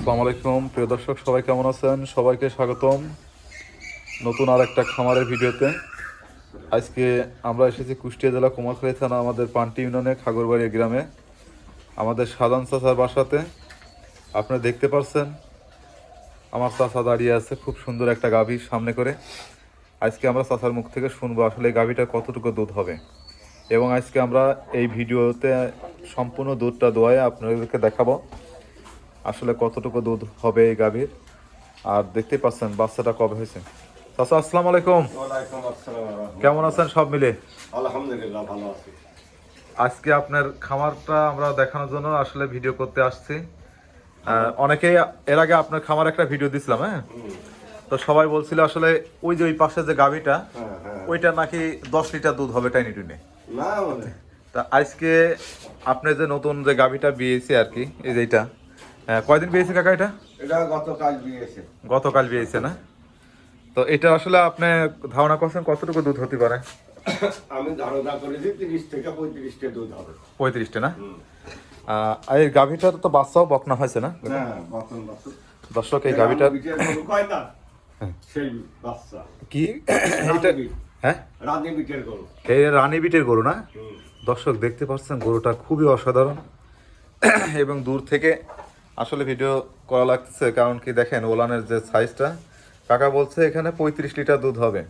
আসসালামু আলাইকুম প্রিয় দর্শক, সবাই কেমন আছেন? সবাইকে স্বাগতম নতুন আর একটা খামারের ভিডিওতে। আজকে আমরা এসেছি কুষ্টিয়া জেলা কুমারখালী থানা আমাদের পান্টি ইউনিয়নে খাগরবাড়ি গ্রামে আমাদের সাধারণ চাচার বাসাতে। আপনারা দেখতে পাচ্ছেন আমার চাচা দাঁড়িয়ে আছে খুব সুন্দর একটা গাভী সামনে করে। আজকে আমরা চাচার মুখ থেকে শুনবো আসলে এই গাভীটা কতটুকু দুধ হবে, এবং আজকে আমরা এই ভিডিওতে সম্পূর্ণ দুধটা দোয়ায় আপনাদেরকে দেখাবো আসলে কতটুকু দুধ হবে এই গাভীর। আর দেখতে পাচ্ছেন বাচ্চাটা কবে হয়েছে। চাচা আসসালামু আলাইকুম। ওয়ালাইকুম আসসালাম। কেমন আছেন সব মিলে? আলহামদুলিল্লাহ ভালো আছি। আজকে আপনার খামারটা আমরা দেখানোর জন্য আসলে ভিডিও করতে আসছি। অনেকেই এর আগে আপনার খামার একটা ভিডিও দিছিলাম, হ্যাঁ, তো সবাই বলছিল আসলে ওই যে ওই পাশে যে গাভীটা ওইটা নাকি 10 লিটার দুধ হবে টাইনি টুইনে। না মানে তা আজকে আপনি যে নতুন যে গাভীটা বিয়েছে আর কি, এই যে এটা কয়দিন বিয়েছে কাকা? এটা গতকাল বিয়েছে। গতকাল বিয়েছে না? তো এটা আসলে আপনি ধারণা করছেন কতটুকু দুধ হতে পারে? আমি ধারণা করেছি 30 থেকে 35টা দুধ হবে। 35টা না? আর এই গাভীটার তো বাচ্চাও বকনা হয়েছে না? হ্যাঁ, বতন বতন। দর্শক এই গাভীটার কয় না সেই বাচ্চা কি এটা, হ্যাঁ রানী বিটের গরু। এই রানী বিটের গরু না? দর্শক দেখতে পাচ্ছেন গরুটা খুবই অসাধারণ এবং দূর থেকে আসলে ভিডিও করা লাগতেছে, কারণ কি দেখেন ওলানের যে সাইজটা। কাকা বলছে এখানে 35 লিটার দুধ হবে,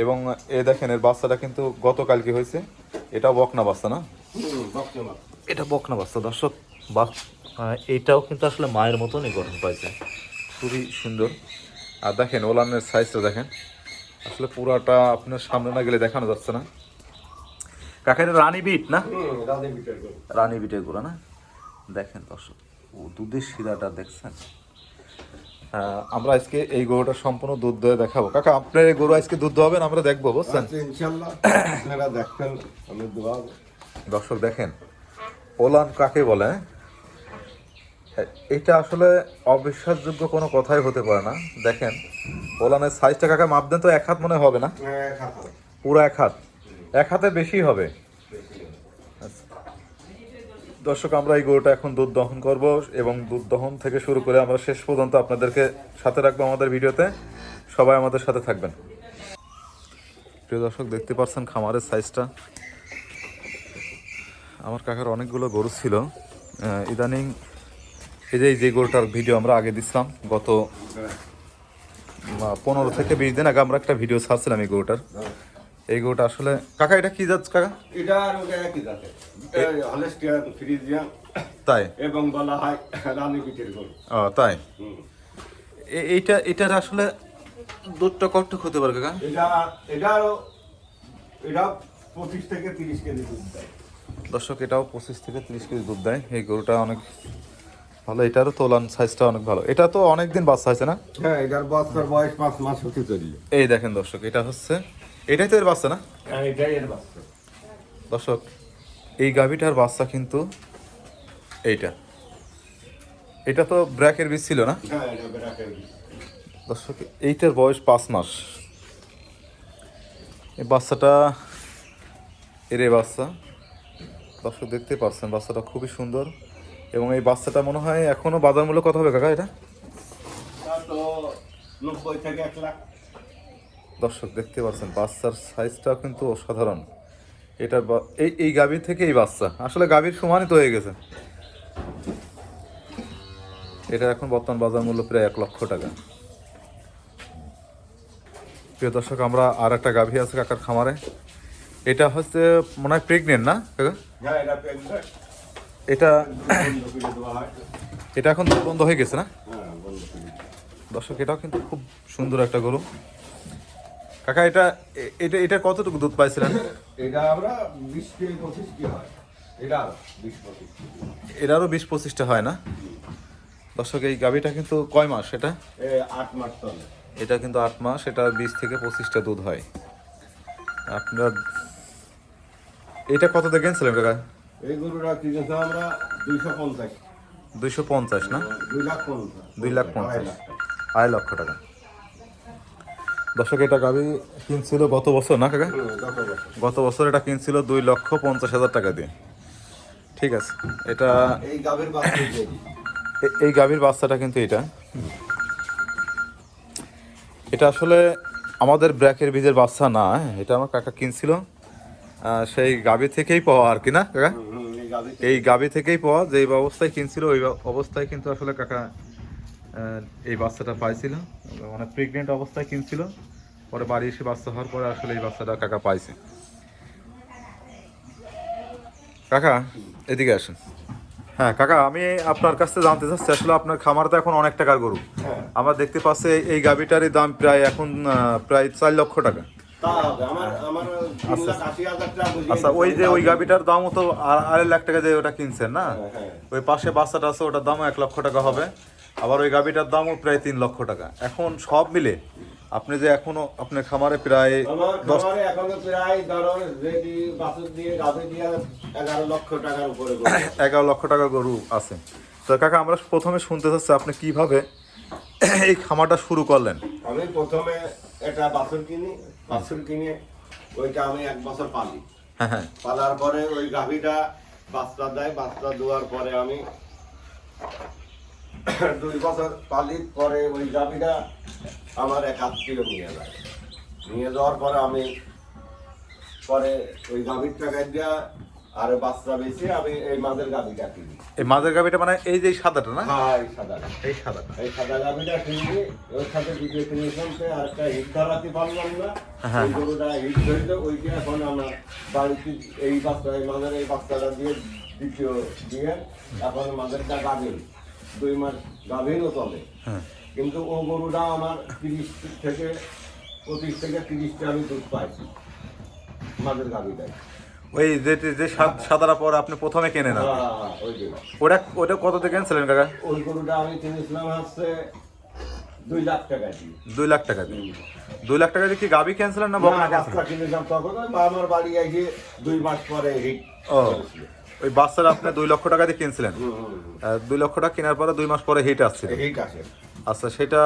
এবং এ দেখেন এর বাচ্চাটা কিন্তু গতকালকে হয়েছে। এটা বকনা বাচ্চা না? এটা বকনা বাচ্চা দর্শক। এইটাও কিন্তু আসলে মায়ের মতনই গঠন পাইছে, খুবই সুন্দর। আর দেখেন ওলানের সাইজটা দেখেন, আসলে পুরাটা আপনার সামনে না গেলে দেখানো যাচ্ছে না। কাকা এটা রানী বিট না? রানী বিটের গরু। রানী বিটের গরু না? দেখেন দর্শক ও দুধের শিরাটা দেখছেন। আমরা আজকে এই গরুটা সম্পূর্ণ দুধ দয়ে দেখাবো। কাকা আপনার এই গরু আজকে দুধ দোয়াবেন, আমরা দেখবো বুঝছেন। আচ্ছা, ইনশাআল্লাহ আপনারা দেখেন, আমি দোয়া। দর্শক দেখেন ওলান কাকে বলে, হ্যাঁ? এটা আসলে অবিশ্বাসযোগ্য কোনো কথাই হতে পারে না। দেখেন ওলানের সাইজটা কাকা মাপ দেন তো, 1 হাত মনে হবে না? পুরো 1 হাত, 1 হাতের বেশি হবে। দর্শক আমরা এই গরুটা এখন দুধ দহন করব, এবং দুধ দহন থেকে শুরু করে আমরা শেষ পর্যন্ত আপনাদেরকে সাথে রাখবো আমাদের ভিডিওতে। সবাই আমাদের সাথে থাকবেন। প্রিয় দর্শক দেখতে পাচ্ছেন খামারের সাইজটা। আমার কাকার অনেকগুলো গরু ছিল, ইদানিং এই যে গরুটার ভিডিও আমরা আগে দিচ্ছিলাম গত 15 থেকে 20 দিন আগে আমরা একটা ভিডিও ছাড়ছিলাম এই গরুটার। এই গরুটা আসলে কাকা এটা কি জাত কাকা? এটা আর ওটা একই জাতে, হলস্টিয়ান ফ্রিজিয়ান, তাই? এবং বলা হয় রানী বিটের গরু। ও তাই? এটার আসলে দুধটা কতটুকু হতে পারে কাকা? এটা 25 থেকে 30 কেজি দুধ দেয়। দর্শক এটাও 25 থেকে 30 কেজি দুধ দেয়। এই গরুটা অনেক ভালো, এটারও তোলান সাইজটা অনেক ভালো। এটা তো অনেকদিন বাচ্চা হয়েছে না? হ্যাঁ, এটার বাচ্চার বয়স 5 মাস হতে চলল। এই দেখেন দর্শক, এটা হচ্ছে এটাই তো এর বাচ্চা না? হ্যাঁ, এটাই এর বাচ্চা। দর্শক এই গাভীটার বাচ্চা কিন্তু এটা তো ব্র্যাকের বীজ ছিল না? হ্যাঁ, এটা বেরাকের বীজ। দর্শক এইটার বয়স 5 মাস। এই বাচ্চাটা এই বাচ্চা দর্শক দেখতে পাচ্ছেন, বাচ্চাটা খুবই সুন্দর, এবং এই বাচ্চাটা মনে হয় এখনো বাজার মূল্য কত হবে কাকা এটা? তা তো 90 থেকে 1 লাখ। দর্শক দেখতে পাচ্ছেন বাচ্চার সাইজটা কিন্তু অসাধারণ। এটার এই গাভী থেকে এই বাচ্চা আসলে গাভীর সমানই তো হয়ে গেছে। এটা এখন বর্তমান বাজার মূল্য প্রায় 1 লক্ষ টাকা। প্রিয় দর্শক আমরা আর একটা গাভী আছে কাকার খামারে। এটা হচ্ছে মনে হয় প্রেগনেন্ট না কাকা? হ্যাঁ, এটা প্রেগন্যান্ট। এটা বন্ধ করে দেওয়া হয়। এটা এখন বন্ধ হয়ে গেছে না? হ্যাঁ, বন্ধ করে। দর্শক এটাও কিন্তু খুব সুন্দর একটা গরু। কাকা এটা কতটুকু দুধ পাইছিলেন? এটা আমরা 20 থেকে 25 কি হয়। এটা 20-25। এটারও 20-25টা হয় না? দর্শক এই গাভীটা কিন্তু কয় মাস এটা? 8 মাস চলে। এটা কিন্তু 8 মাস, এটা 20 থেকে 25টা দুধ হয়। আপনার এটা কত দিয়ে কিনছিলেন কাকা? এই গরুটা কিনেছি আমরা 250। 250 না? 2,50,000। 2,50,000, 2.5 লক্ষ টাকা। দর্শক এটা গাভী কিনছিল গত বছর না কাকা? গত বছর এটা কিনছিল 2,50,000 টাকা দিয়ে। ঠিক আছে, এটা এই গাভীর বাচ্চা দিয়ে দিই। এই গাভীর বাচ্চাটা কিন্তু এটা এটা আসলে আমাদের ব্র্যাকের বীজের বাচ্চা না, হ্যাঁ? এটা আমার কাকা কিনছিল সেই গাভী থেকেই পাওয়া আর কি, না কাকা? এই গাভী এই গাভী থেকেই পাওয়া, যে অবস্থায় কিনছিল ওই অবস্থায় কিন্তু আসলে কাকা এই বাচ্চাটা পাইছিল, মানে প্রেগনেন্ট অবস্থায় কিনছিল, পরে বাড়ি এসে বাচ্চা হওয়ার পরে আসলে এই বাচ্চাটা কাকা পাইছে। কাকা এদিকে আসেন। হ্যাঁ কাকা, আমি আপনার কাছ থেকে জানতে চাচ্ছি আসলে আপনার খামার তো এখন অনেক টাকার গরু, হ্যাঁ। আমরা দেখতে পাচ্ছি এই গাভীটারই দাম প্রায় এখন প্রায় 4 লক্ষ টাকা। তা হবে আমার 3,80,000 টাকা বুঝিয়ে আচ্ছা, ওই যে ওই গাভীটার দামও তো 2.5 লাখ টাকা দিয়ে ওটা কিনছেন না? হ্যাঁ। ওই পাশে বাচ্চাটা আছে ওটার দামও 1 লক্ষ টাকা হবে, আবার ওই গাভীটার দামও প্রায় 3 লক্ষ টাকা। এখন সব মিলে আপনি যে এখনো আপনার খামারে প্রায় আমার 10 খামারে এখনো প্রায় ধরো রেডি বাছুর দিয়ে গাভী দিয়ে 11 লক্ষ টাকার উপরে গরু আছে। 11 লক্ষ টাকা গরু আছে। তো কাকা আমরা প্রথমে শুনতে চাচ্ছি আপনি কিভাবে এই খামারটা শুরু করলেন? আমি প্রথমে একটা বাছুর কিনে ওইটা আমি 1 বছর পালি। হ্যাঁ হ্যাঁ। পালার পরে ওই গাভীটা বাচ্চা দেয়, বাচ্চা দেওয়ার পরে আমি 2 বছর পালি, পরে ওই গাভীটা আমার এক আত্মীয় নিয়ে যাওয়ার পরে আমি পরে ওই গাভীর টাকা দিয়া আর বাচ্চা বেশি আমি এই মাঝের গাভীটা কিনি। এই মাঝের গাভীটা মানে এই যে সাদাটা না? হ্যাঁ, এই সাদাটা। এই সাদাটা। এই সাদা গাভীটা কিনবি, ওর সাথে দুটো কিনেছিলাম, আর একটা হিট ধরাতে পারলাম না। হ্যাঁ। ওই গরুটা হিট ধরলে ওইটা এখন আমার বাড়িতে এই বাচ্চা, এই মাঝের এই বাচ্চাটা দিয়ে দ্বিতীয় দিয়ে এখন মাঝেরটা গাভীর 2 মাস গাভীরও চলে। হ্যাঁ। কিন্তু ও গরুটা আমার 25 থেকে 30টা আমি দুধ পাইছি মাঝের গাভীটাই। ওই যে সাদাটা পরে আপনি প্রথমে কেনেন আপনি। হ্যাঁ, ওই যে ওটা কত দিয়ে কিনছিলেন কাকা? ওই গরুটা আমি কিনেছিলাম হচ্ছে 2 লাখ টাকা দিয়ে। 2 লাখ টাকা দিয়ে। 2 লাখ টাকা দিয়ে কি গাভী কিনছিলেন না বকনা কিনছিলেন? বাচ্চা কিনেছিলাম তখন ওই আমার বাড়ি এসে 2 মাস পরে হিট ও, ওই বাচ্চাটা আপনি 2 লক্ষ টাকা দিয়ে কিনছিলেন। 2 লক্ষ টাকা কেনার পরে 2 মাস পরে হিট আসছিল। হিট আসে। আচ্ছা, সেটা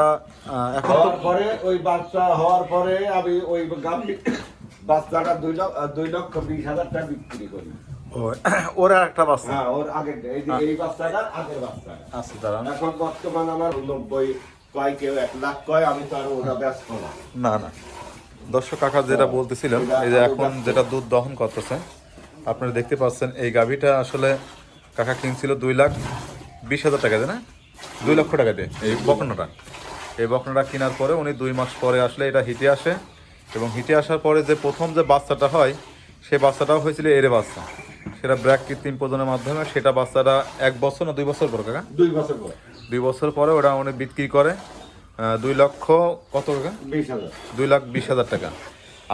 এখন তো হওয়ার পরে ওই বাচ্চা হওয়ার পরে আমি ওই গাভী বাচ্চাটা 2,20,000 টাকা বিক্রি করি। ওর একটা বাচ্চা। হ্যাঁ, ওর আগের এই বাচ্চাটা আগের বাচ্চাটা। আচ্ছা দাঁড়ান। এখন বর্তমান আমার 90 কয়, কেউ 1 লাখ কয়, আমি তো আর ওটা ব্যস্ত না। না না, দর্শক কাকা যেটা বলতেছিলেন, এই যে এখন যেটা দুধ দহন করতেছে আপনারা দেখতে পাচ্ছেন, এই গাভীটা আসলে কাকা কিনছিল 2,20,000 টাকা দিয়ে, না 2 লক্ষ টাকা দিয়ে এই বকনাটা কেনার পরে উনি 2 মাস পরে আসলে এটা হিটে আসে, এবং হিটে আসার পরে যে প্রথম যে বাচ্চাটা হয় সেই বাচ্চাটাও হয়েছিল এরে বাচ্চা, সেটা ব্র্যাক কৃত্রিম প্রজনের মাধ্যমে, সেটা বাচ্চাটা 1 বছর না 2 বছর পর কাকা? 2 বছর পরে। 2 বছর পরে ওটা উনি বিক্রি করে 2 লক্ষ কত টাকা? 20,000। 2,20,000 টাকা।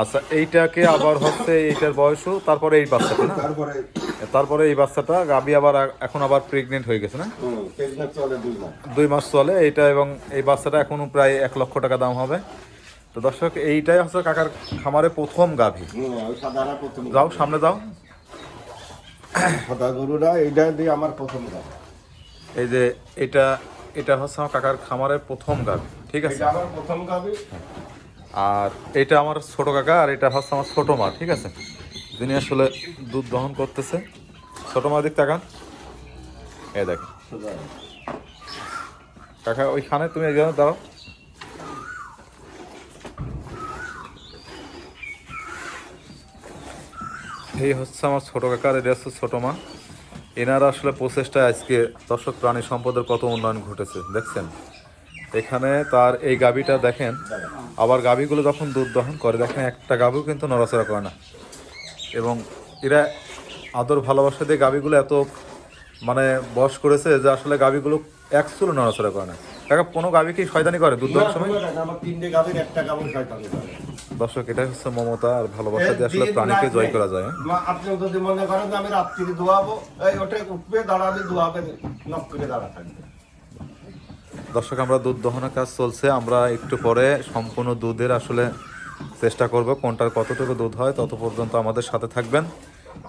আচ্ছা, এইটাকে আবার হচ্ছে এইটার বয়সও তারপরে এই বাচ্চাটা না, তারপরে এই বাচ্চাটা গাবি আবার এখন আবার প্রেগনেন্ট হয়ে গেছে না, প্রেগনেন্ট চলে 2 মাস। 2 মাস চলে এইটা, এবং এই বাচ্চাটা এখনো প্রায় 1 লক্ষ টাকা দাম হবে। তো দর্শক, এইটাই হচ্ছে কাকার খামারে প্রথম গাভী। ওই সাদাটা প্রথম। যাও সামনে যাও। সাদা গরুটা এইটা দিয়ে আমার প্রথম গাভী। এই যে এটা হচ্ছে আমার কাকার খামারের প্রথম গাভী, ঠিক আছে? এটা আমার প্রথম গাভী। আর এটা আমার ছোট কাকা, আর এটা হচ্ছে আমার ছোট মা, ঠিক আছে, যিনি আসলে দুধ দহন করতেছে। ছোট মা দিক তাকান, এই দেখেন কাকা ওইখানে, তুমি এখানে দাঁড়াও। এই হচ্ছে আমার ছোট কাকা, আর এটা হচ্ছে ছোট মা। এনারা আসলে প্রচেষ্টায় আজকে দর্শক প্রাণী সম্পদের কত উন্নয়ন ঘটেছে দেখছেন। এখানে তার এই গাভীটা দেখেন, আবার গাভীগুলো যখন দুধ দহন করে দেখেন একটা গাভীও কিন্তু নড়াচড়া করে না, এবং এরা আদর ভালোবাসা দিয়ে গাভীগুলো এত মানে বশ করেছে যে আসলে গাভীগুলো এক চুলো নড়াচড়া করে না। কাকা, কোনো গাভী কি শয়তানি করে দুধ দহন সময়? আমার 3টে গাভীর একটা গাভী শয়তানি করে। দর্শক, এটাই হচ্ছে মমতা আর ভালোবাসা দিয়ে আসলে প্রাণীকে জয় করা যায়। আপনি যদি মনে করেন যে আমি রাত্রি ধোয়াবো, এই ওটা উঠবে দাঁড়াবে, ধোয়াবে, নক করে দাঁড়া থাকবে। দর্শক, আমরা দুধ দহনের কাজ চলছে, আমরা একটু পরে সম্পূর্ণ দুধের আসলে চেষ্টা করব কোনটার কতটুকু দুধ হয়, তত পর্যন্ত আমাদের সাথে থাকবেন,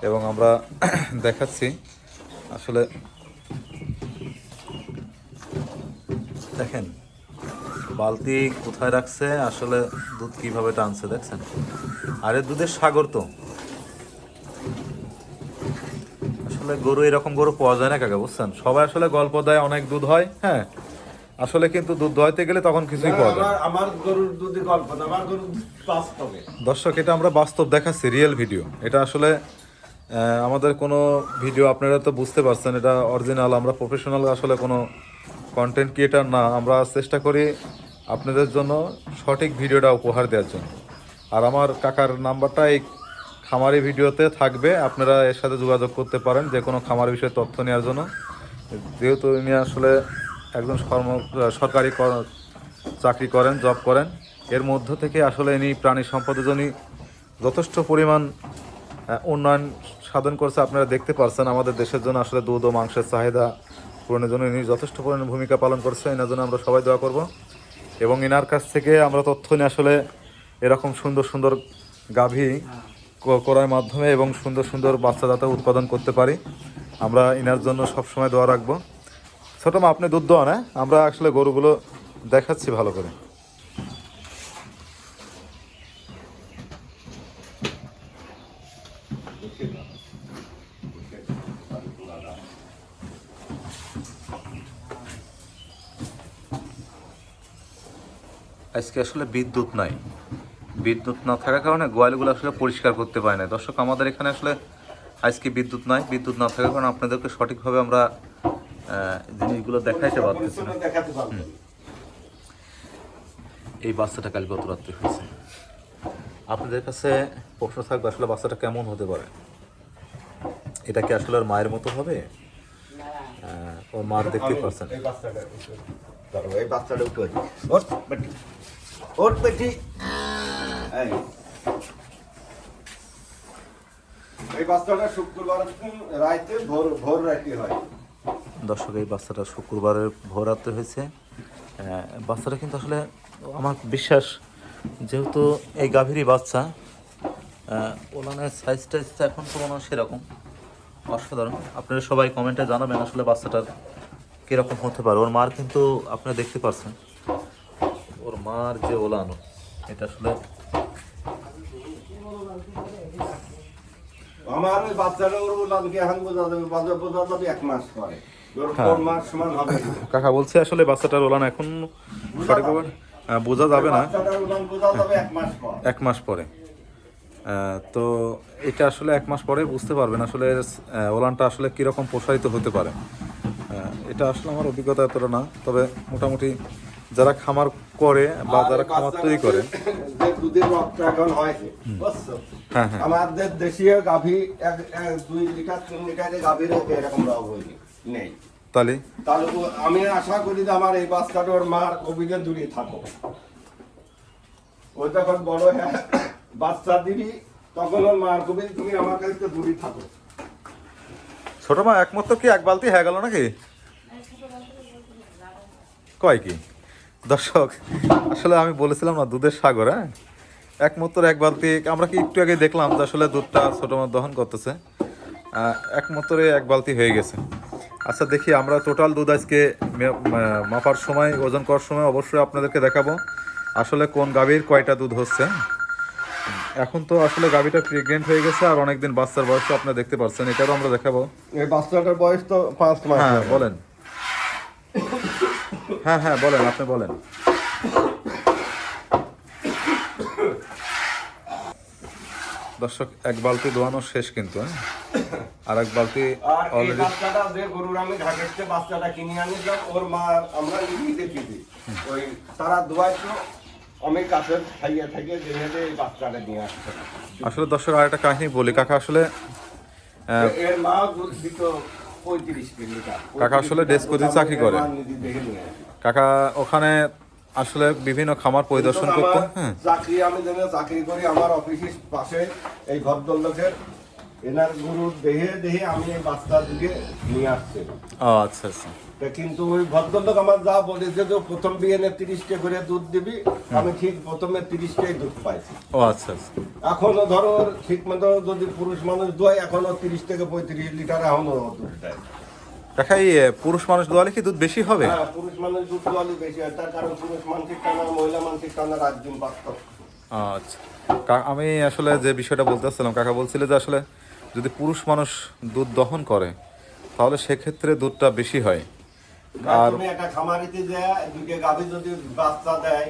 এবং আমরা দেখাচ্ছি আসলে। দেখেন বালতি কোথায় রাখছে, আসলে দুধ কিভাবে টানছে দেখছেন। আরে দুধের সাগর তো আসলে গরু এরকম গরু পাওয়া যায় না কাকা, বুঝছেন? সবাই আসলে গল্প দেয় অনেক দুধ হয়, হ্যাঁ, আসলে কিন্তু দুধ দোয়াইতে গেলে তখন কিছুই পাওয়া যায় না। আমার গরুর দুধে গল্প না, আমার গরুর দুধ বাস্তবে। দর্শক, এটা আমরা বাস্তব দেখাচ্ছি, রিয়েল ভিডিও। এটা আসলে আমাদের কোনো ভিডিও, আপনারা তো বুঝতে পারছেন এটা অরিজিনাল। আমরা প্রফেশনাল আসলে কোনো কন্টেন্ট ক্রিয়েটার না। আমরা চেষ্টা করি আপনাদের জন্য সঠিক ভিডিওটা উপহার দেওয়ার জন্য। আর আমার কাকার নাম্বারটা এই খামারি ভিডিওতে থাকবে, আপনারা এর সাথে যোগাযোগ করতে পারেন যে কোনো খামার বিষয়ে তথ্য নেওয়ার জন্য। যেহেতু ইনি আসলে একজন সরকারি চাকরি করেন, জব করেন, এর মধ্য থেকে আসলে ইনি প্রাণী সম্পদের জন্য যথেষ্ট পরিমাণ উন্নয়ন সাধন করছে। আপনারা দেখতে পাচ্ছেন আমাদের দেশের জন্য আসলে দুধ ও মাংসের চাহিদা পূরণের জন্য ইনি যথেষ্ট পরিমাণ ভূমিকা পালন করছে। এনার জন্য আমরা সবাই দোয়া করব এবং এনার কাছ থেকে আমরা তথ্য নিয়ে আসলে এরকম সুন্দর সুন্দর গাভী করার মাধ্যমে এবং সুন্দর সুন্দর বাচ্চা যাতে উৎপাদন করতে পারি, আমরা এনার জন্য সবসময় দোয়া রাখবো। ছোটো মা, আপনি দুধ দোয়া না, আমরা আসলে গরুগুলো দেখাচ্ছি ভালো করে। আজকে আসলে বিদ্যুৎ নাই, বিদ্যুৎ না থাকার কারণে গোয়ালগুলো আসলে পরিষ্কার করতে পারে না। দর্শক, আমাদের এখানে আসলে আজকে বিদ্যুৎ নাই, বিদ্যুৎ না থাকার কারণে আপনাদেরকে সঠিকভাবে আমরা জিনিসগুলো দেখাইতে পারতেছি না। এই বাচ্চাটা কাল গত রাত্রে হয়েছে। আপনাদের কাছে প্রশ্ন থাকবে আসলে বাচ্চাটা কেমন হতে পারে? এটা কি আসলে ওর মায়ের মতো হবে? ওর মার দেখতে পাচ্ছেন। এই বাচ্চাটা উঠে ওঠ বেটি, ওঠ বেটি। এই বাচ্চাটা শুক্রবার রাইতে ভোর রাইতে হয়। দর্শক, এই বাচ্চাটা শুক্রবারের ভোর রাত্রে হয়েছে। বাচ্চাটা কিন্তু আসলে আমার বিশ্বাস, যেহেতু এই গাভীরই বাচ্চা, ওলানের সাইজটা এখন তো মনে হয় সেরকম অসাধারণ। আপনারা সবাই কমেন্টে জানাবেন আসলে বাচ্চাটার কীরকম হতে পারে। ওর মার কিন্তু আপনারা দেখতে পাচ্ছেন, ওর মার যে ওলানো, এটা আসলে আমার ওই বাচ্চাটা ওর ওলানকে এখন বোঝা যাবে, বোঝা যাবে 1 মাস পরে। মাস সমান হবে। কাকা বলছে আসলে বাচ্চাটার ওলান এখন সঠিকভাবে বোঝা যাবে না, বাচ্চাটার ওলান বোঝা যাবে 1 মাস পর। 1 মাস পরে। তো এটা আসলে 1 মাস পরে বুঝতে পারবেন আসলে ওলানটা আসলে কীরকম প্রসারিত হতে পারে। এটা আসলে আমার অভিজ্ঞতা এতটা না, তবে মোটামুটি যারা খামার করে বা যারা খামার তৈরি করে, যে দুধের রক্তটা এখন হয়েছে, বুঝছো? হ্যাঁ হ্যাঁ, আমাদের দেশীয় গাভী 2 লিটার 3 লিটারের গাভীর এরকম রোগ হয়নি, নেই। তাহলে আমি আশা করি যে আমার এই বাচ্চাটা ওর মার কোভিডে দূরে থাকো। ও যখন বড় হ্যাঁ বাচ্চা দিবি, তখন ওর মার কোভিড তুমি আমার কাছে দূরে থাকো। ছোট মা, একমাত্র কি 1 বালতি হয়ে গেল নাকি? কয় কি দর্শক, আসলে আমি বলেছিলাম না দুধের সাগর, হ্যাঁ, একমাত্র 1 বালতি। আমরা কি একটু আগে দেখলাম যে আসলে দুধটা ছোট মা দহন করতেছে, একমাত্র 1 বালতি হয়ে গেছে। আচ্ছা দেখি, আমরা টোটাল দুধ আজকে মাপার সময়, ওজন করার সময় অবশ্যই আপনাদেরকে দেখাবো আসলে কোন গাভীর কয়টা দুধ হচ্ছে। এখন তো আসলে গাভীটা প্রেগনেন্ট হয়ে গেছে আর অনেকদিন বাচ্চার বয়স আপনারা দেখতে পাচ্ছেন, এটাও আমরা দেখাবো। এই বাচ্চাটার বয়স তো 5 মাস। হ্যাঁ বলেন, হ্যাঁ হ্যাঁ বলেন, আপনি বলেন। দর্শক, 1 বালতি দোয়ানো শেষ কিন্তু, হ্যাঁ, আর 1 বালতি আর এই অলরেডি। বাচ্চাটা যে গরুর আমি ঢাকেতে বাচ্চাটা কিনে আনিলাম, ওর মা আমরা নিজেই দেখেছি ওই তারা দুয়াইতো আমি কাছে খাইয়ে থেকে জেনে এই বাচ্চাটা নিয়ে আসছে। আসলে দর্শক, আর একটা কাহিনী বলি। কাকা আসলে এর মা দুধ দিত 35 লিটার। কাকা আসলে ডেস্কোতে চাকরি করে। কাকা ওখানে আসলে বিভিন্ন খামার পরিদর্শন করতো। হ্যাঁ, চাকরি আমি যেখানে চাকরি করি, আমার অফিসের পাশে এই ভদ্রলোকের এনার গরু দেহে দেহে আমি এই বাচ্চা দিকে নিয়ে আসছি। ও আচ্ছা আচ্ছা। কিন্তু ওই ভদ্রলোক আমার যা বলেছে যে প্রথম বিয়েনে 30টা করে দুধ দিবি, আমি ঠিক প্রথমে 30টাই দুধ পাইছি। ও আচ্ছা আচ্ছা। এখনো ধরো ঠিক মতো যদি পুরুষ মানুষ দোয়, এখনো 30 থেকে 35 লিটার এখনো দুধ দেয়। কাকা, এই পুরুষ মানুষ দোয়ালে কি দুধ বেশি হবে? হ্যাঁ, পুরুষ মানুষ দুধ দোয়ালে বেশি হয়, তার কারণ পুরুষ মানসিক টানা মহিলা মানসিক টানা রাত দিন পারত। আচ্ছা, আমি আসলে যে বিষয়টা বলতেছিলাম, কাকা বলছিল যে আসলে যদি পুরুষ মানুষ দুধ দহন করে তাহলে সেক্ষেত্রে দুধটা বেশি হয়। আর তুমি একটা খামারিতে যায় দুটো গাভী যদি বাচ্চা দেয়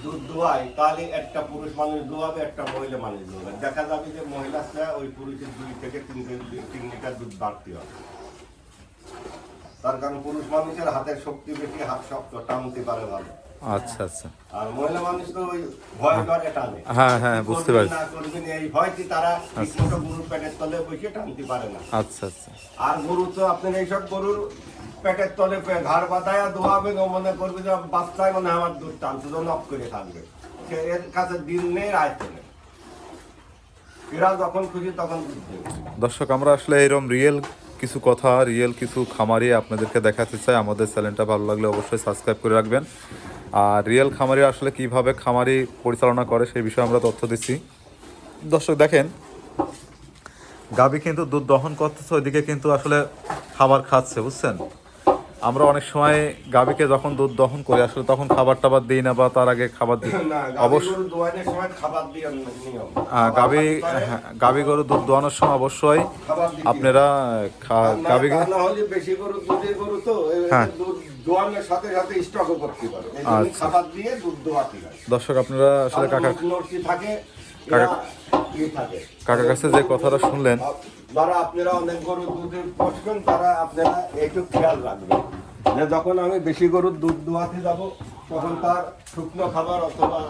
দুধ দোয়ায় তাহলে একটা পুরুষ মানুষ দোয়াবে একটা মহিলা মানুষ দোয়াবে, দেখা যাবে যে মহিলাটা ওই পুরুষের 2 থেকে 3 লিটার দুধ বাড়তি হবে। তার কারণ পুরুষ মানুষের হাতের শক্তি বেশি, হাত শক্ত, টানতে পারে ভালো। আচ্ছা আচ্ছা, আর মহিলা মানুষ তো ওই ভয় করে টানে। হ্যাঁ হ্যাঁ, বুঝতে পারছি। না করবেন এই ভয়টি তারা ঠিকমতো গরুর পেটের তলে বসে টানতে পারে না। আচ্ছা আচ্ছা, আর গরু তো আপনার এইসব গরুর পেটের তলে ঘাড় বাঁধায় ধোয়াবেন, ও মনে করবে যে বাচ্চায় মনে হয় আমার দুধ টানছে, তো নক করে থাকবে। সে এর কাছে দিন নেই, রায় নেই, এরা যখন খুশি তখন দুধ দেবে। দর্শক আমরা আসলে এরকম রিয়েল কিছু কথা, রিয়েল কিছু খামারি আপনাদেরকে দেখাতে চাই। আমাদের চ্যানেলটা ভালো লাগলে অবশ্যই সাবস্ক্রাইব করে রাখবেন। আর রিয়েল খামারি আসলে কিভাবে খামারি পরিচালনা করে সেই বিষয়ে আমরা তথ্য দিচ্ছি। দর্শক দেখেন, গাভী কিন্তু দুধ দহন করতেছে, ওইদিকে কিন্তু আসলে খাবার খাচ্ছে, বুঝছেন। আমরা অনেক সময় গাভীকে যখন দুধ দহন করি আসলে তখন খাবার টাবার দিই না, বা তার আগে খাবার দিই অবশ্যই। গাভী গরু দুধ দোয়ানোর সময় অবশ্যই আপনারা গাভীকে বেশি গরু দুধের গরু তো দুধ দোয়ানোর সাথে সাথে স্টকও করতে পারে, খাবার দিয়ে দুধ দোয়াতে হয়। দর্শক আপনারা আসলে কাকার কাছে যে কথাটা শুনলেন, যারা আপনারা অনেক গরু দুধের পোষবেন তারা আপনারা একটু খেয়াল রাখবেন যে যখন আমি বেশি গরুর দুধ দোয়াতে যাব তখন তার শুকনো খাবার অথবা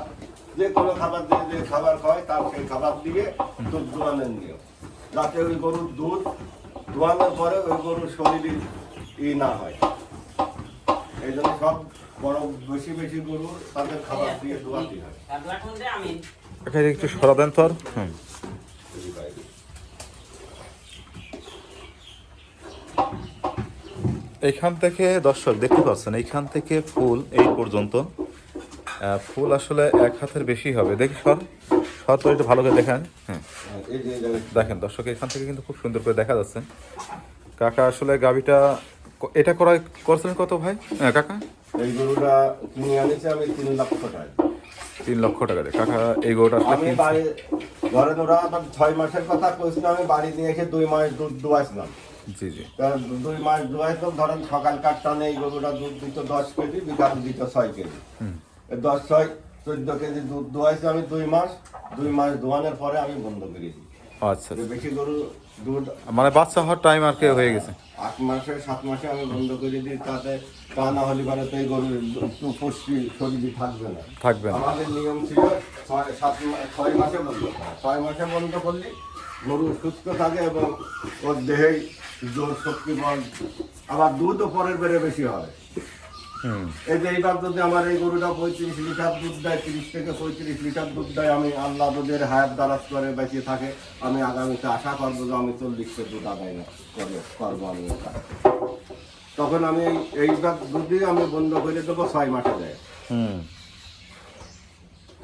যে কোনো খাবার দিয়ে যে খাবার খায় তার সেই খাবার দিয়ে দুধ দোয়ানোর নিয়ম, যাতে ওই গরুর দুধ দোয়ানোর পরে ওই গরুর শরীরে না হয়। এই জন্য সব বড় বেশি বেশি গরু তাদের খাবার দিয়ে দোয়াতে হয়। একটু সরা দেন তো। এইখান থেকে দর্শক দেখতে পাচ্ছেন, এইখান থেকে ফুল এই পর্যন্ত ফুল আসলে 1 হাতের বেশি হবে। দেখি সর তো একটু ভালো করে দেখান। হ্যাঁ দেখেন দর্শক, এখান থেকে কিন্তু খুব সুন্দর করে দেখা যাচ্ছে। কাকা আসলে গাভীটা এটা করছিলেন কত ভাই? হ্যাঁ কাকা, এই গরুটা কিনে আনেছি আমি 3 লক্ষ টাকা। 3 লক্ষ টাকা দিয়ে কাকা এই গরুটা আমি বাড়ি ধরেন ওরা আমার 6 মাসের কথা কইছিল, আমি বাড়ি নিয়ে এসে 2 মাস দুধ দোয়াইছিলাম। জি জি, 2 মাস দোয়াইতাম, ধরেন সকাল কাটটানে এই গরুটা দুধ দিত 10 কেজি, বিকাল দিত 6 কেজি। 10 6 14 কেজি দুধ দোয়াইছি আমি 2 মাস দোয়ানোর পরে আমি বন্ধ করে দিই। আচ্ছা, বেশি গরু দুধ মানে বাচ্চা হওয়ার টাইম আর কি হয়ে গেছে। 8 মাসে 7 মাসে আমি বন্ধ করে দিই, তাতে তা না হলে পরে তো এই গরুর একটু পুষ্টি শরীরে থাকবে না। আমাদের নিয়ম ছিল 6 মাসে বন্ধ করা। 6 মাসে বন্ধ করলে গরু সুস্থ থাকে এবং ওর দেহে জোর শক্তি বল, আবার দুধও পরের বেড়ে বেশি হয়। এই যে এইবার যদি আমার এই গরুটা 35 লিটার দুধ দেয়, 30 থেকে 35 লিটার দুধ দেয়, আমি আল্লাহ দুধের হায়াত দারাজ করে বেঁচে থাকে, আমি আগামীতে আশা করবো যে আমি 40 দুধ আদায় করবো আমি। তখন আমি এইবার দুধই আমি বন্ধ করে দেবো 6 মাসে দেয়।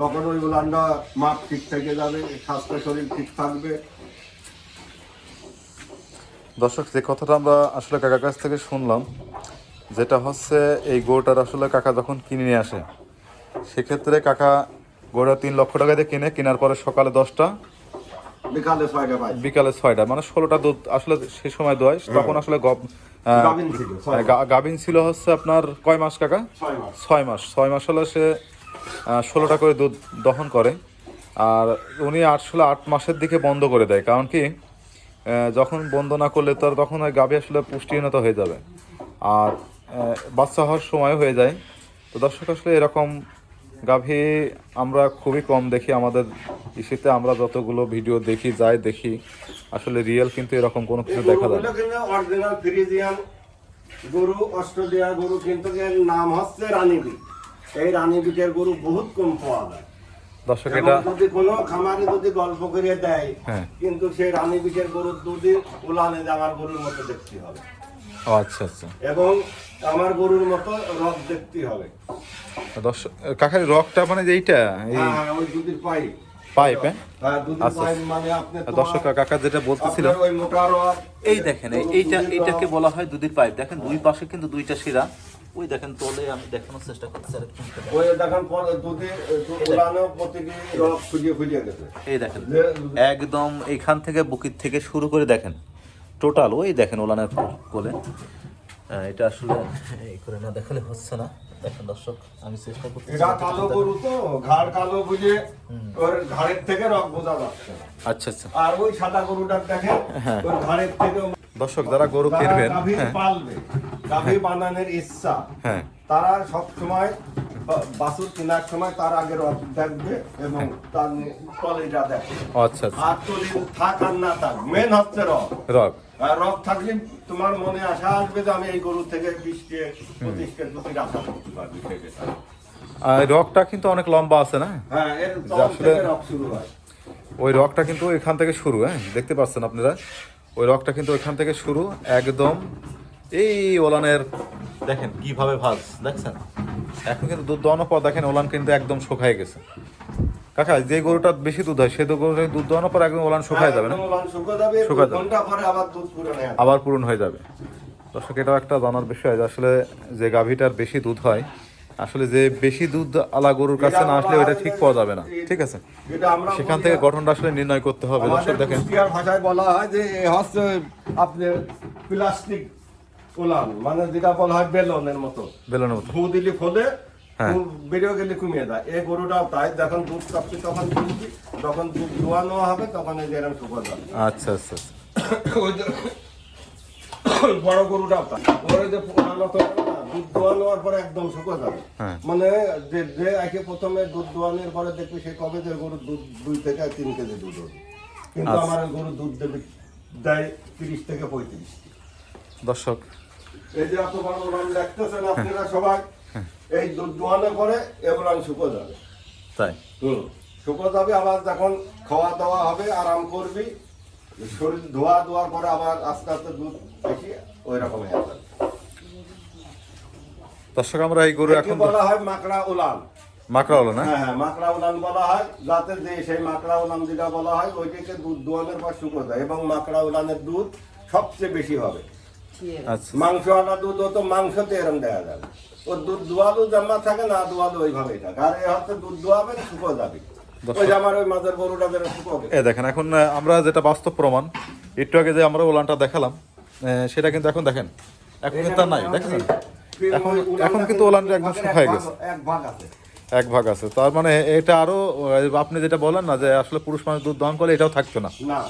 তখন ওই উলানটা মাপ ঠিক থেকে যাবে, স্বাস্থ্য শরীর ঠিক থাকবে। দর্শক যে কথাটা আমরা আসলে কাকার কাছ থেকে শুনলাম, যেটা হচ্ছে এই গরুটার আসলে কাকা যখন কিনে নিয়ে আসে সেক্ষেত্রে কাকা গরুটা 3 লক্ষ টাকা দিয়ে কিনে, কেনার পরে সকালে 10টা বিকালে 6টা, মানে 16টা দুধ আসলে সে সময় দোয়। তখন আসলে গাভিন ছিল হচ্ছে আপনার কয় মাস কাকা? 6 মাস হলে সে 16টা করে দুধ দহন করে। আর উনি আসলে 8 মাসের দিকে বন্ধ করে দেয়, কারণ কি যখন বন্ধ না করলে তো তখন ওই গাভী আসলে পুষ্টিহীনতা হয়ে যাবে, আর বাচ্চা হওয়ার সময় হয়ে যায়। তো দর্শক আসলে এরকম গাভী আমরা খুবই কম দেখি আমাদের ইস্যুতে। আমরা যতগুলো ভিডিও দেখি আসলে রিয়েল কিন্তু এরকম কোনো কিছু দেখা যায় না। অরিজিনাল ফ্রিজিয়ান গরু, অস্ট্রেলিয়ার গরু, কিন্তু এর নাম হচ্ছে রানীবিট। এই রানীবিটের গরু বহুত কম পাওয়া যায়। দর্শক এটা যদি কোনো খামারে যদি গল্প করে দেয়, কিন্তু সেই রানীবিটের গরুর দুধই উলানে যাওয়ার গরুর মতো দেখতে হবে। আচ্ছা আচ্ছা, এবং আমার গরুর মতো রক দেখতে হবে। দর্শক কাকার রকটা মানে এইটা ওই দুধের পাইপ দর্শক কাকা যেটা বলতেছিল, এই দেখেন এইটাকে বলা হয় দুধের পাইপ। দেখেন দুই পাশে কিন্তু 2টা শিরা, ওই দেখেন তলে আমি দেখানোর চেষ্টা করছি আর একটু। ওই দেখেন পরে দুধে উলানো প্রতিটি রক ফুলিয়ে ফুলিয়ে গেছে। এই দেখেন একদম এখান থেকে বুকির থেকে শুরু করে দেখেন টোটাল ওই দেখেন ওলানের কোলে। এটা আসলে এই করে না দেখালে হচ্ছে না। দেখেন দর্শক আমি চেষ্টা করছি। এটা কালো গরু তো ঘাড় কালো বুঝে ওর ঘাড়ের থেকে রক বোঝা যাচ্ছে না। আচ্ছা আচ্ছা আর ওই সাদা গরুটার দেখেন ওর ঘাড়ের থেকে দর্শক যারা গরু কিনবেন, গাভী হ্যাঁ পালবে, গাভী বানানোর ইচ্ছা, হ্যাঁ তারা সব সময় বাছুর কেনার সময় তার আগে রক দেখবে এবং তার তলিটা দেখবে। আচ্ছা আচ্ছা আর তলি থাক আর না থাক, মেন হচ্ছে রক। রক আর রক থাকলে তোমার মনে আশা আসবে যে আমি এই গরু থেকে 20 25 দুটির আশা করতে পারবি সেটা। আর রকটা কিন্তু অনেক লম্বা আছে না? হ্যাঁ, এর তল আসলে- থেকে রক শুরু হয়। ওই রকটা কিন্তু এখান থেকে শুরু, হ্যাঁ দেখতে পাচ্ছেন আপনারা, ওই রকটা কিন্তু এখান থেকে শুরু একদম এই ওলানের দেখেন কিভাবে ভাজ দেখছেন। এখন কিন্তু দুধ দোয়ানোর পর দেখেন ওলান কিন্তু একদম শুকায় গেছে। কাকা যে গরুটা বেশি দুধ হয় সে তো গরুটা দুধ দোয়ানোর পর একদম ওলান শুকায় যাবে না? একদম ওলান শুকিয়ে যাবে, শুকিয়ে 2 যাবে। ঘন্টা পরে আবার দুধ পুরো নেয়। আবার পূরণ হয়ে যাবে। দর্শক এটাও একটা জানার বিষয় যে আসলে যে গাভীটার বেশি দুধ হয়, আসলে যে বেশি দুধ আলা গরুর কাছে না আসলে ওইটা ঠিক পাওয়া যাবে না, ঠিক আছে? এটা আমরা সেখান বলি, থেকে গঠনটা আসলে নির্ণয় করতে হবে। আমাদের দর্শক দেখেন কুষ্টিয়ার ভাষায় বলা হয় যে এ হচ্ছে আপনার প্লাস্টিক ওলান, মানে যেটা বলা হয় বেলনের মতো, বেলনের মতো। ফু দিলে ফলে হ্যাঁ। বেরিয়ে গেলে কমিয়ে দেয়। এই গরুটাও তাই, যখন দুধ কাঁপছে তখন তুলবি, যখন দুধ দোয়ানো হবে তখন এই যে এরকম শুকো যাবে। আচ্ছা আচ্ছা আচ্ছা। ওই যে বড় গরুটাও তাই, ওর এই যে পুরানো তো না, দুধ দোয়ানোর পরে একদম শুকো যাবে। হ্যাঁ। মানে যে যে একে প্রথমে দুধ দোয়ানোর পরে দেখবি সে কবে যে গরুর দুধ 2 থেকে 3 কেজি দুধ হবে, কিন্তু আচ্ছা। আমার গরু দুধ দেয় 30 থেকে 35। দর্শক এই যে এত বড় ওলান দেখতেছেন আপনারা সবাই, এই দুধ দোয়ানোর পরে এগুলো শুকো যাবে। তাই শুকো যাবে, আবার যখন খাওয়া দাওয়া হবে আরাম করবি, শরীর ধোয়ার পরে আবার আস্তে আস্তে দুধ বেশি ওই রকম হয়ে যাবে। দর্শক আমরা এই গরু একে এখন বলা হয় মাকড়া উলান। মাকড়া হলো না? হ্যাঁ হ্যাঁ, মাকড়া উলান বলা হয়, যাতে যে সেই মাকড়া উলান যেটা বলা হয় ওইটাকে দুধ দোয়ানোর পর শুকো যায়, এবং মাকড়া উলানের দুধ সবচেয়ে বেশি হবে। আচ্ছা মাংসওয়ালা দুধ তো মাংসতে এরম দেওয়া যাবে, ও দুধ দোয়ালু জামা থাকে না দোয়ালু ওইভাবেই থাকে। আর এ হচ্ছে দুধ দোয়াবে শুকো যাবে, ওই যে আমার ওই মাছের গরুটা যেন শুকো হবে। এ দেখেন এখন আমরা যেটা বাস্তব প্রমাণ, একটু আগে যে আমরা ওলানটা দেখালাম সেটা কিন্তু এখন দেখেন এখন কিন্তু আর নাই, দেখেন এখন এখন কিন্তু ওলানটা একদম শুকায় গেছে, এক ভাগ আছে। এক ভাগ আছে। তার মানে এটা আরো আপনি যেটা বলেন না যে আসলে পুরুষ মানুষ দুধ দহন করলে এটাও থাকতো না, না,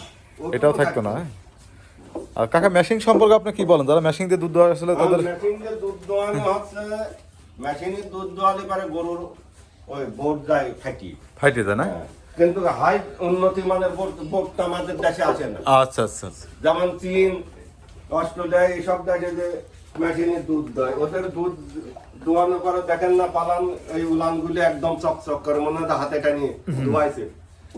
এটাও থাকতো না। হ্যাঁ? আর কাকা মেশিন সম্পর্কে আপনি কি বলেন, যারা মেশিন দিয়ে দুধ দোয়া আসলে তাদের? মেশিনে দুধ দোয়ানো হচ্ছে, মেশিনে দুধ দোয়ালে পারে গরুর ওই বোর্ড যায় ফাটি। ফাইটে যায় না? কিন্তু হাই উন্নতি মানের বোর্ডটা আমাদের দেশে আসে না। আচ্ছা আচ্ছা আচ্ছা। যেমন চীন, অস্ট্রেলিয়া এইসব দেশে যে মেশিনে দুধ দেয়, ওদের দুধ দোয়ানোর পরে দেখেন না পালান এই উলানগুলি একদম চকচক করে, মনে হয় হাতে টানিয়ে ধোয়াইছে।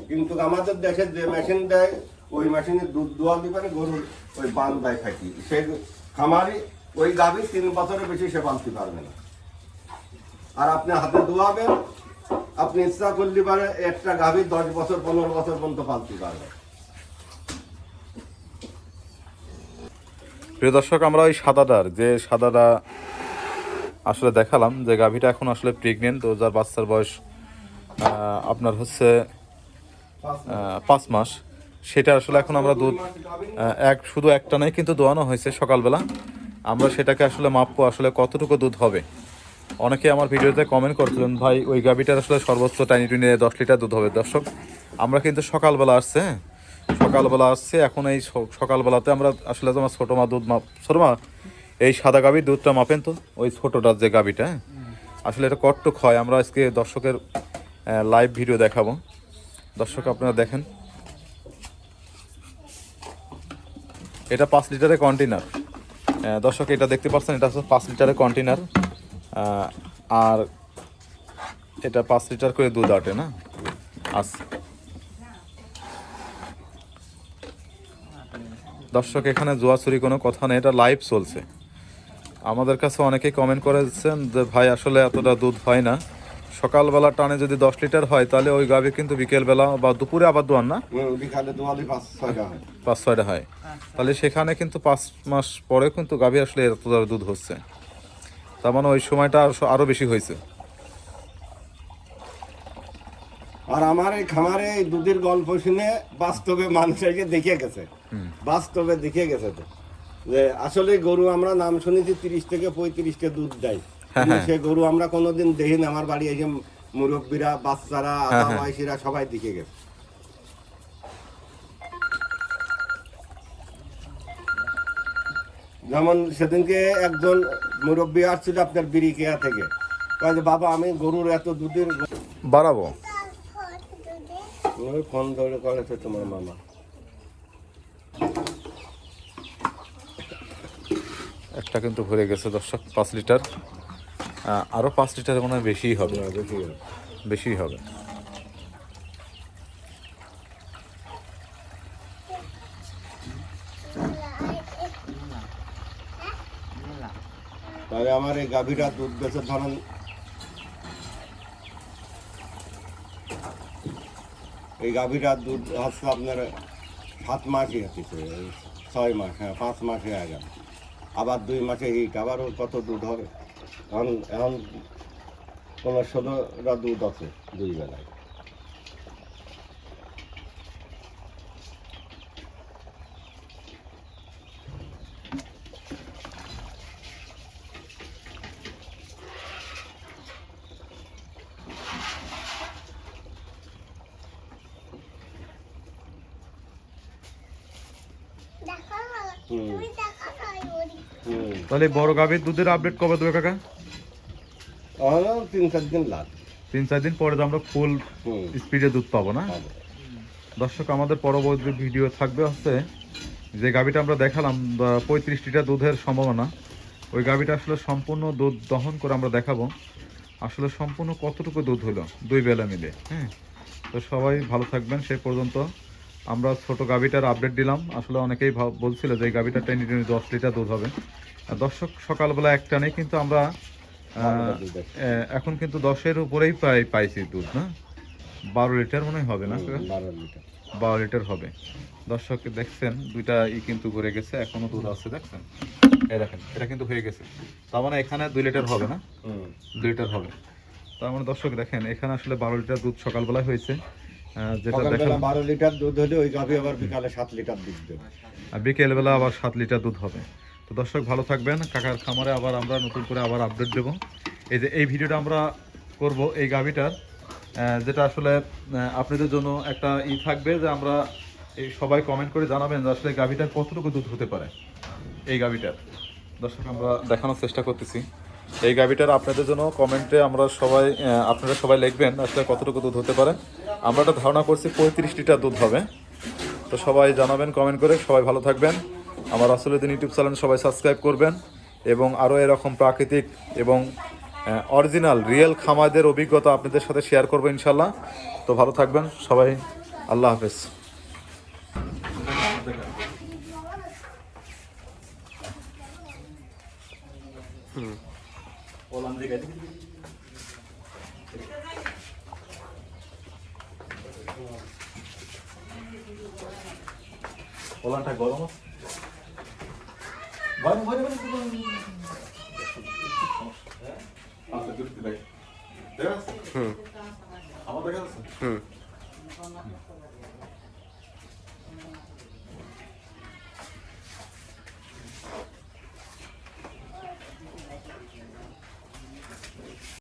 কিন্তু আমাদের দেশে যে মেশিন দেয় ওই মেশিনে দুধ দোয়াতে পারে গরুর ওই বান দেয় ফাটি, সেই খামারি ওই গাভী 3 বছরের বেশি সে পালতে পারবে না। আর আপনি হাতে দোয়াবেন, আপনি ইচ্ছা করলে পারে একটা গাভী 10 বছর 15 বছর পর্যন্ত পালতে পারবে। প্রিয় দর্শক আমরা ওই সাদাটা আসলে দেখালাম যে গাভীটা এখন আসলে প্রেগনেন্ট, তো যার বাচ্চার বয়স আপনার হচ্ছে 5 মাস, সেটা আসলে এখন আমরা দুধ শুধু একটা নয় কিন্তু দোয়ানো হয়েছে সকালবেলা। আমরা সেটাকে আসলে মাপবো আসলে কতটুকু দুধ হবে। অনেকে আমার ভিডিওতে কমেন্ট করছিলেন ভাই ওই গাভীটার আসলে সর্বোচ্চ টাইনি 10 লিটার দুধ হবে। দর্শক আমরা কিন্তু সকালবেলা আসছে, সকালবেলা আসছে, এখন এই সকালবেলাতে আমরা আসলে তোমার ছোটো মা দুধ ছোটো মা এই সাদা গাভীর দুধটা মাপেন তো, ওই ছোটোটার যে গাভীটা, আসলে এটা কটটুক হয়। আমরা আজকে দর্শকের লাইভ ভিডিও দেখাবো। দর্শক আপনারা দেখেন, এটা 5 লিটারের কন্টেনার। দর্শক এটা দেখতে পাচ্ছেন, এটা হচ্ছে 5 লিটারের কন্টেনার, আর এটা 5 লিটার করে দুধ আটে না। আচ্ছা দর্শক এখানে জোয়াচুরি কোনো কথা নেই, এটা লাইভ চলছে। আমাদের কাছে অনেকেই কমেন্ট করেছেন যে ভাই আসলে এতটা দুধ হয় না, সকালবেলা টানে যদি 10 লিটার হয় তাহলে ওই গাভী কিন্তু বিকেলবেলা বা দুপুরে আবার দোয়ান না, বিকালে দোয়ালে 5-6টা হয়, 5-6টা হয়, তাহলে সেখানে কিন্তু 5 মাস পরে কিন্তু গাভী আসলে এতটা দুধ হচ্ছে। তার মানে ওই সময়টা আরো বেশি হয়েছে। আর আমার এই খামারে এই দুধের গল্প শুনে বাস্তবে মানুষ এসে দেখে গেছে, বাস্তবে দেখে গেছে তো যে আসলে গরু আমরা নাম শুনেছি 30 থেকে 35টা দুধ দেয়, কিন্তু সে গরু আমরা কোনোদিন দেখিনি। আমার বাড়ি এসে মুরব্বীরা, বাচ্চারা, আবা বয়সীরা সবাই দেখে গেছে। যেমন সেদিনকে একজন মুরব্বী আসছিল আপনার বিরিকেয়া থেকে, কয় যে বাবা আমি গরুর এত দুধের বাড়াবো। ওই ফোন ধরে করেছে তোমার মামা। একটা কিন্তু ভরে গেছে দর্শক 5 লিটার, আরো 5 লিটার মনে হয় বেশিই হবে, বেশিই হবে। তাহলে আমার এই গাভীটা দুধ বেচে ধরেন এই গাভীটার দুধ হচ্ছে আপনার 7 মাসই হচ্ছে, 6 মাস, হ্যাঁ 5 মাসে হয়ে গেল, আবার 2 মাসে হিট, আবার ওর কত দুধ হবে। এখন এখন 15-16টা দুধ আছে 2 বেলায়। তাহলে বড় গাভীর দুধের আপডেট কবে দেবে কাকা? 3-4 দিন লাগে, 3-4 দিন পরে তো আমরা ফুল স্পিডে দুধ পাবো না? দর্শক আমাদের পরবর্তী ভিডিও থাকবে হচ্ছে যে গাভীটা আমরা দেখালাম 35 লিটার দুধের সম্ভাবনা, ওই গাভীটা আসলে সম্পূর্ণ দুধ দহন করে আমরা দেখাবো আসলে সম্পূর্ণ কতটুকু দুধ হলো 2 বেলা মিলে। হ্যাঁ, তো সবাই ভালো থাকবেন। সেই পর্যন্ত আমরা ছোট গাভীটার আপডেট দিলাম। আসলে অনেকেই বলছিল যে এই গাভীটা টেনে 10 লিটার দুধ হবে। দর্শক সকালবেলা একটা নেই, কিন্তু আমরা এখন কিন্তু 10-এর উপরেই পাইছি দুধ, না 12 লিটার মনে হয় হবে না? 12 লিটার হবে। দর্শক দেখছেন দুইটা কিন্তু ঘুরে গেছে, এখনো দুধ আছে দেখছেন, এই দেখেন এটা কিন্তু হয়ে গেছে। তার মানে এখানে 2 লিটার হবে না, 2 লিটার হবে। তার মানে দর্শক দেখেন এখানে আসলে 12 লিটার দুধ সকালবেলায় হয়েছে, যেটা দেখেন 12 লিটার দুধ হলে ওই গাভী আবার বিকালে 7 লিটার দুধ দেবে, বিকেলবেলা আবার 7 লিটার দুধ হবে। তো দর্শক ভালো থাকবেন। কাকার খামারে আবার আমরা নতুন করে আবার আপডেট দেবো। এই যে এই ভিডিওটা আমরা করব এই গাভীটার, যেটা আসলে আপনাদের জন্য একটা থাকবে যে আমরা এই সবাই কমেন্ট করে জানাবেন যে আসলে গাভীটার কতটুকু দুধ হতে পারে। এই গাভীটার দর্শক আমরা দেখানোর চেষ্টা করতেছি। এই গাভীটার আপনাদের জন্য কমেন্টে আমরা সবাই আপনারা সবাই লিখবেন আসলে কতটুকু দুধ হতে পারে। আমরা একটা ধারণা করছি 35 লিটার দুধ হবে। তো সবাই জানাবেন কমেন্ট করে। সবাই ভালো থাকবেন। আমার রাসেলউদ্দিন ইউটিউব চ্যানেল সবাই সাবস্ক্রাইব করবেন এবং আরও এরকম প্রাকৃতিক এবং অরিজিনাল রিয়েল খামারদের অভিজ্ঞতা আপনাদের সাথে শেয়ার করবো ইনশাল্লাহ। তো ভালো থাকবেন সবাই, আল্লাহ হাফেজ। ওলানটা গরম আছে, আমার দেখা যাচ্ছে।